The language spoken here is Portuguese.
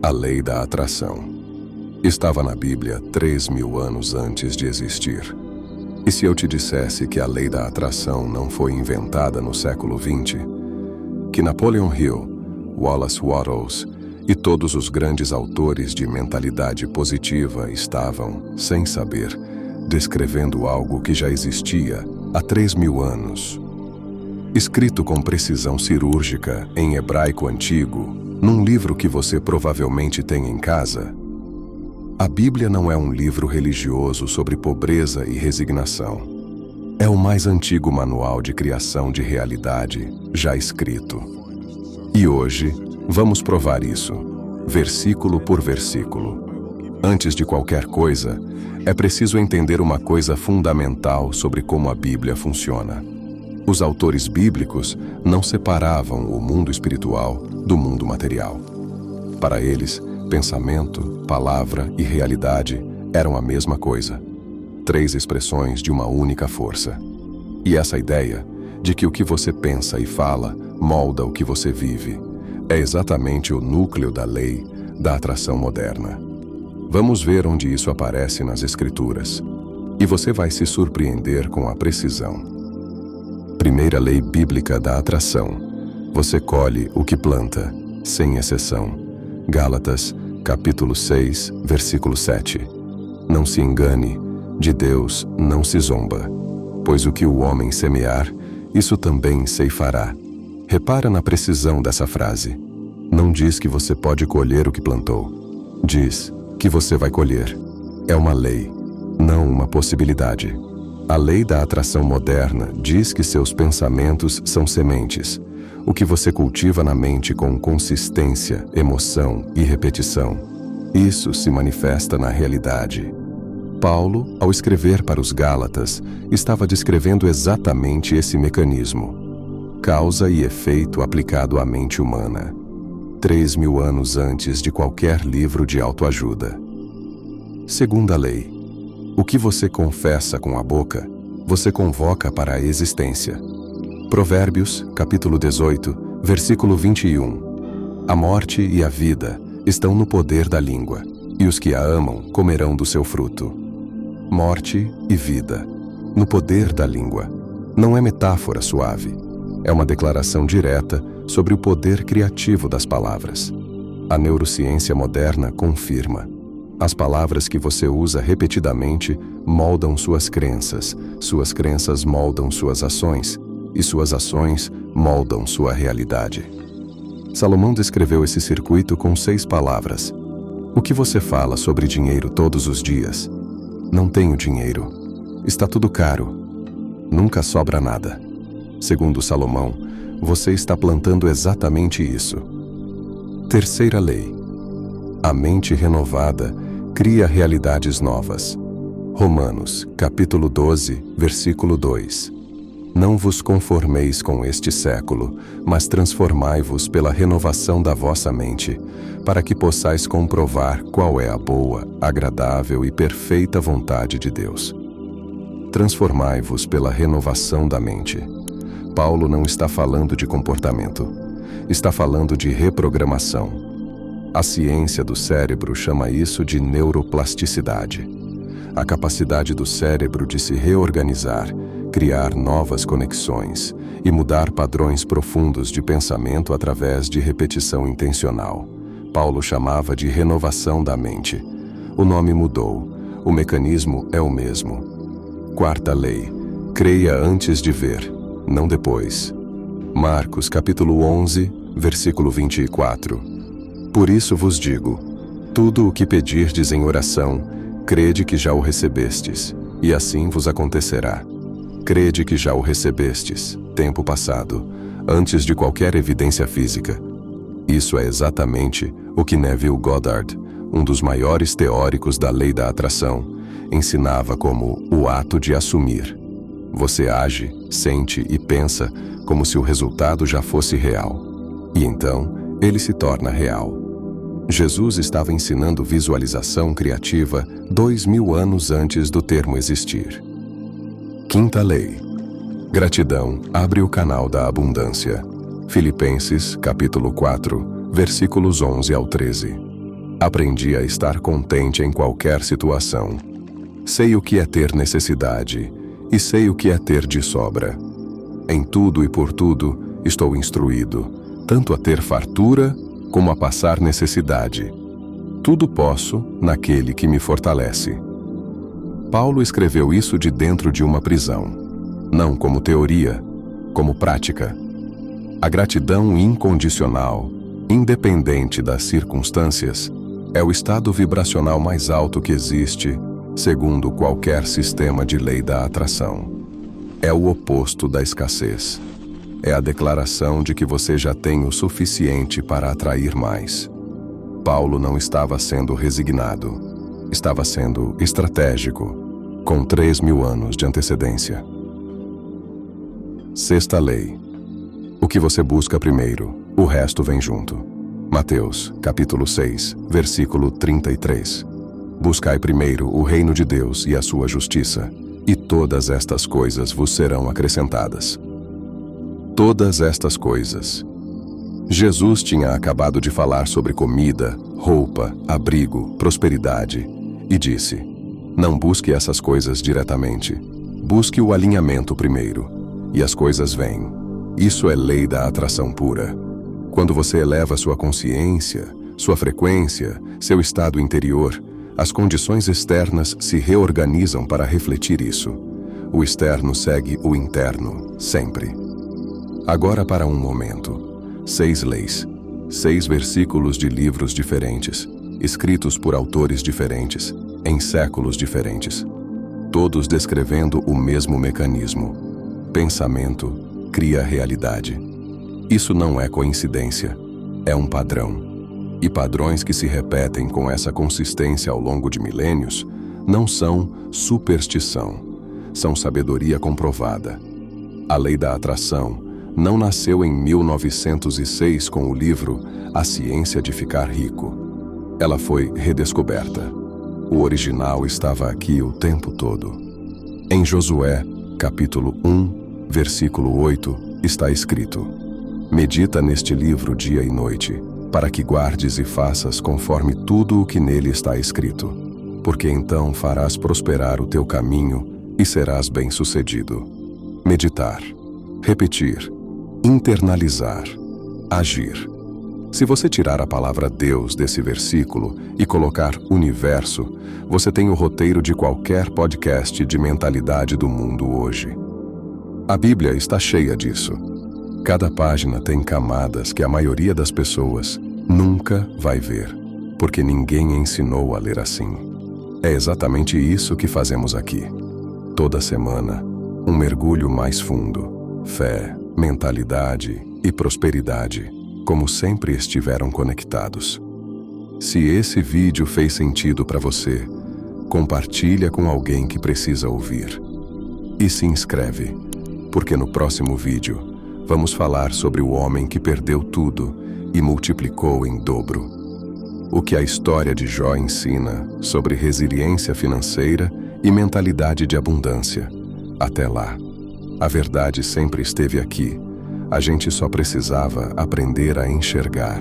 A lei da atração. Estava na Bíblia 3.000 anos antes de existir. E se eu te dissesse que a lei da atração não foi inventada no século XX? Que Napoleon Hill, Wallace Wattles e todos os grandes autores de mentalidade positiva estavam, sem saber, descrevendo algo que já existia há 3.000 anos. Escrito com precisão cirúrgica em hebraico antigo, num livro que você provavelmente tem em casa. A Bíblia não é um livro religioso sobre pobreza e resignação. É o mais antigo manual de criação de realidade já escrito. E hoje, vamos provar isso, versículo por versículo. Antes de qualquer coisa, é preciso entender uma coisa fundamental sobre como a Bíblia funciona. Os autores bíblicos não separavam o mundo espiritual do mundo material. Para eles, pensamento, palavra e realidade eram a mesma coisa. 3 expressões de uma única força. E essa ideia de que o que você pensa e fala molda o que você vive é exatamente o núcleo da lei da atração moderna. Vamos ver onde isso aparece nas Escrituras. E você vai se surpreender com a precisão. Primeira lei bíblica da atração. Você colhe o que planta, sem exceção. Gálatas, capítulo 6, versículo 7. Não se engane, de Deus não se zomba, pois o que o homem semear, isso também ceifará. Repara na precisão dessa frase. Não diz que você pode colher o que plantou. Diz que você vai colher. É uma lei, não uma possibilidade. A lei da atração moderna diz que seus pensamentos são sementes, o que você cultiva na mente com consistência, emoção e repetição. Isso se manifesta na realidade. Paulo, ao escrever para os Gálatas, estava descrevendo exatamente esse mecanismo. Causa e efeito aplicado à mente humana. 3.000 anos antes de qualquer livro de autoajuda. Segunda lei. O que você confessa com a boca, você convoca para a existência. Provérbios, capítulo 18, versículo 21. A morte e a vida estão no poder da língua, e os que a amam comerão do seu fruto. Morte e vida, no poder da língua. Não é metáfora suave. É uma declaração direta sobre o poder criativo das palavras. A neurociência moderna confirma. As palavras que você usa repetidamente moldam suas crenças moldam suas ações, e suas ações moldam sua realidade. Salomão descreveu esse circuito com 6 palavras. O que você fala sobre dinheiro todos os dias? Não tenho dinheiro. Está tudo caro. Nunca sobra nada. Segundo Salomão, você está plantando exatamente isso. Terceira lei. A mente renovada cria realidades novas. Romanos, capítulo 12, versículo 2. Não vos conformeis com este século, mas transformai-vos pela renovação da vossa mente, para que possais comprovar qual é a boa, agradável e perfeita vontade de Deus. Transformai-vos pela renovação da mente. Paulo não está falando de comportamento, está falando de reprogramação. A ciência do cérebro chama isso de neuroplasticidade. A capacidade do cérebro de se reorganizar, criar novas conexões e mudar padrões profundos de pensamento através de repetição intencional. Paulo chamava de renovação da mente. O nome mudou, o mecanismo é o mesmo. Quarta lei. Creia antes de ver, não depois. Marcos, capítulo 11, versículo 24. Por isso vos digo, tudo o que pedirdes em oração, crede que já o recebestes, e assim vos acontecerá. Crede que já o recebestes, tempo passado, antes de qualquer evidência física. Isso é exatamente o que Neville Goddard, um dos maiores teóricos da lei da atração, ensinava como o ato de assumir. Você age, sente e pensa como se o resultado já fosse real. E então, ele se torna real. Jesus estava ensinando visualização criativa 2.000 anos antes do termo existir. Quinta lei. Gratidão abre o canal da abundância. Filipenses, capítulo 4, versículos 11 ao 13. Aprendi a estar contente em qualquer situação. Sei o que é ter necessidade e sei o que é ter de sobra. Em tudo e por tudo estou instruído, tanto a ter fartura como a passar necessidade. Tudo posso naquele que me fortalece. Paulo escreveu isso de dentro de uma prisão, não como teoria, como prática. A gratidão incondicional, independente das circunstâncias, é o estado vibracional mais alto que existe, segundo qualquer sistema de lei da atração. É o oposto da escassez. É a declaração de que você já tem o suficiente para atrair mais. Paulo não estava sendo resignado, estava sendo estratégico, com 3.000 anos de antecedência. Sexta lei. O que você busca primeiro, o resto vem junto. Mateus, capítulo 6, versículo 33. Buscai primeiro o reino de Deus e a sua justiça, e todas estas coisas vos serão acrescentadas. Todas estas coisas. Jesus tinha acabado de falar sobre comida, roupa, abrigo, prosperidade, e disse: não busque essas coisas diretamente. Busque o alinhamento primeiro, e as coisas vêm. Isso é lei da atração pura. Quando você eleva sua consciência, sua frequência, seu estado interior, as condições externas se reorganizam para refletir isso. O externo segue o interno, sempre. Agora para um momento. 6 leis, 6 versículos de livros diferentes, escritos por autores diferentes, em séculos diferentes, todos descrevendo o mesmo mecanismo. Pensamento cria realidade. Isso não é coincidência, é um padrão. E padrões que se repetem com essa consistência ao longo de milênios não são superstição, são sabedoria comprovada. A lei da atração não nasceu em 1906 com o livro A Ciência de Ficar Rico. Ela foi redescoberta. O original estava aqui o tempo todo. Em Josué, capítulo 1, versículo 8, está escrito: medita neste livro dia e noite, para que guardes e faças conforme tudo o que nele está escrito, porque então farás prosperar o teu caminho e serás bem-sucedido. Meditar, repetir, internalizar, agir. Se você tirar a palavra Deus desse versículo e colocar universo, você tem o roteiro de qualquer podcast de mentalidade do mundo hoje. A Bíblia está cheia disso. Cada página tem camadas que a maioria das pessoas nunca vai ver, porque ninguém ensinou a ler assim. É exatamente isso que fazemos aqui. Toda semana, um mergulho mais fundo. Fé, mentalidade e prosperidade, como sempre estiveram conectados. Se esse vídeo fez sentido para você, compartilha com alguém que precisa ouvir. E se inscreve, porque no próximo vídeo vamos falar sobre o homem que perdeu tudo e multiplicou em dobro. O que a história de Jó ensina sobre resiliência financeira e mentalidade de abundância. Até lá. A verdade sempre esteve aqui. A gente só precisava aprender a enxergar.